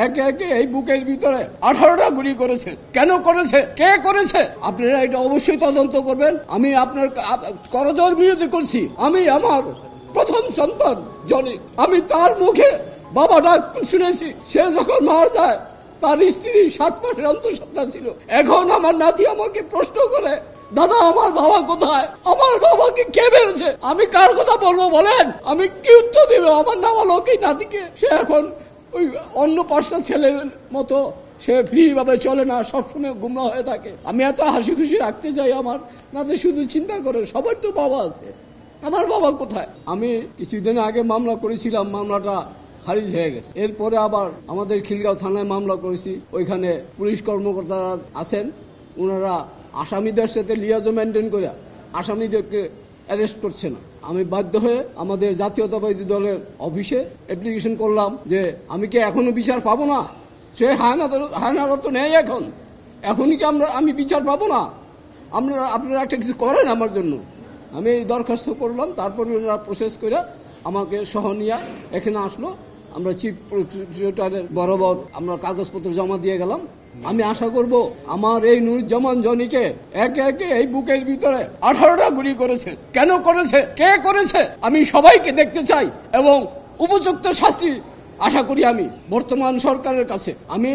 একে একে এই বুকের ভিতরে 18টা গুলি করেছে। কেন করেছে, কে করেছে, আপনারা এটা অবশ্যই তদন্ত করবেন। আমি আপনার করজোড় বিরোধী করছি। আমি আমার প্রথম সন্তান জনি, আমি তার মুখে বাবা ডাক শুনেছি। সে যখন মারা যায় তার স্ত্রী 7 মাসের অন্তঃসত্ত্বা ছিল। এখন আমার নাতি আমাকে প্রশ্ন করে, দাদা আমার বাবা কোথায়, আমার বাবাকে কে মেরেছে? আমি কার কথা বলবো বলেন? আমি কি উত্তর দেব আমার নাবালক এই নাতিকে? সে এখন ওই অন্য 5টা ছেলের মতো সে ফ্রি ভাবে চলে না, সবসময় গুমরা হয়ে থাকে। আমি এত হাসি খুশি রাখতে চাই আমার নাতি, শুধু চিন্তা করে সবার তো বাবা আছে, আমার বাবা কোথায়? আমি কিছুদিন আগে মামলা করেছিলাম, মামলাটা খারিজ হয়ে গেছে। এরপরে আবার আমাদের খিলগাঁও থানায় মামলা করেছি। ওইখানে পুলিশ কর্মকর্তা আছেন, ওনারা আসামিদের সাথে লিয়াজো মেনটেন করে আসামিদেরকে অ্যারেস্ট করছে না। আমি বাধ্য হয়ে আমাদের জাতীয়তাবাদী দলের অফিসে অ্যাপ্লিকেশন করলাম যে আমি কি এখনো বিচার পাবো না? সে হায়নারত নেই এখনই কি আমি বিচার পাবো না? আপনারা একটা কিছু করেন আমার জন্য। আমি এই দরখাস্ত করলাম, তারপরে ওনারা প্রসেস করে আমাকে সহ নিয়ে এখানে আসলো। আমরা চিফ প্রসিকিউটরের বরাবর আমরা কাগজপত্র জমা দিয়ে গেলাম। আমি আশা করব আমার এই নুরুজ্জামান জনিকে একে একে এই বুকের ভিতরে 18টা গুলি করেছে। কেন করেছে, কে করেছে, আমি সবাইকে দেখতে চাই এবং উপযুক্ত শাস্তি আশা করি আমি বর্তমান সরকারের কাছে। আমি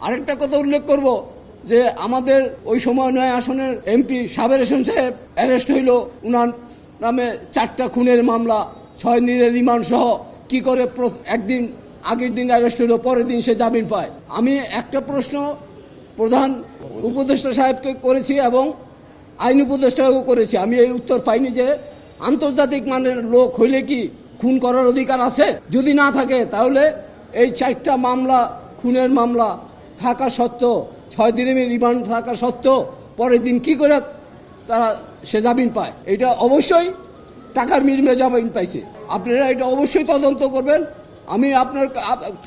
আরেকটা কথা উল্লেখ করব যে আমাদের ওই সময় 9 আসনের এমপি সাবের হোসেন সাহেব অ্যারেস্ট হইল। উনার নামে 4টা খুনের মামলা, 6 দিনের রিমান্ড সহ। কি করে একদিন আগের দিন অ্যারেস্ট হইল, পরের দিন সে জামিন পায়? আমি একটা প্রশ্ন প্রধান উপদেষ্টা সাহেবকে করেছি এবং আইন উপদেষ্টাকেও করেছি। আমি এই উত্তর পাইনি যে আন্তর্জাতিক মানের লোক হইলে কি খুন করার অধিকার আছে? যদি না থাকে তাহলে এই 4টা মামলা, খুনের মামলা থাকা সত্ত্বেও, 6 দিনের রিমান্ড থাকা সত্ত্বেও পরের দিন কি করে সে জামিন পায়? এটা অবশ্যই টাকার বিনিময়ে জামিন পাইছে। আপনারা এটা অবশ্যই তদন্ত করবেন। আমি আপনার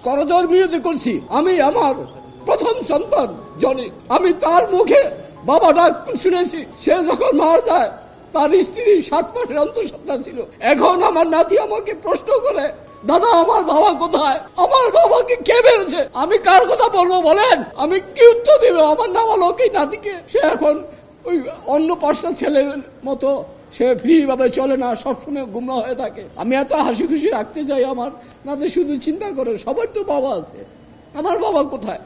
করজোড় বিরোধী করছি। আমি আমার প্রথম সন্তান জনি, আমি তার মুখে বাবা ডাক শুনেছি। সে যখন মারা যায় তার স্ত্রী 7 মাসের অন্তঃসত্ত্বা ছিল। এখন আমার নাতি আমাকে প্রশ্ন করে, দাদা আমার বাবা কোথায়, আমার বাবাকে কে মেরেছে? আমি কার কথা বলবো বলেন? আমি কি উত্তর দেব আমার নাবালক এই নাতিকে? সে এখন ওই অন্য 5টা ছেলের মতো সে ফ্রি ভাবে চলে না, সবসময় গুমরা হয়ে থাকে। আমি এত হাসি খুশি রাখতে চাই আমার নাতি, শুধু চিন্তা করে সবার তো বাবা আছে, আমার বাবা কোথায়?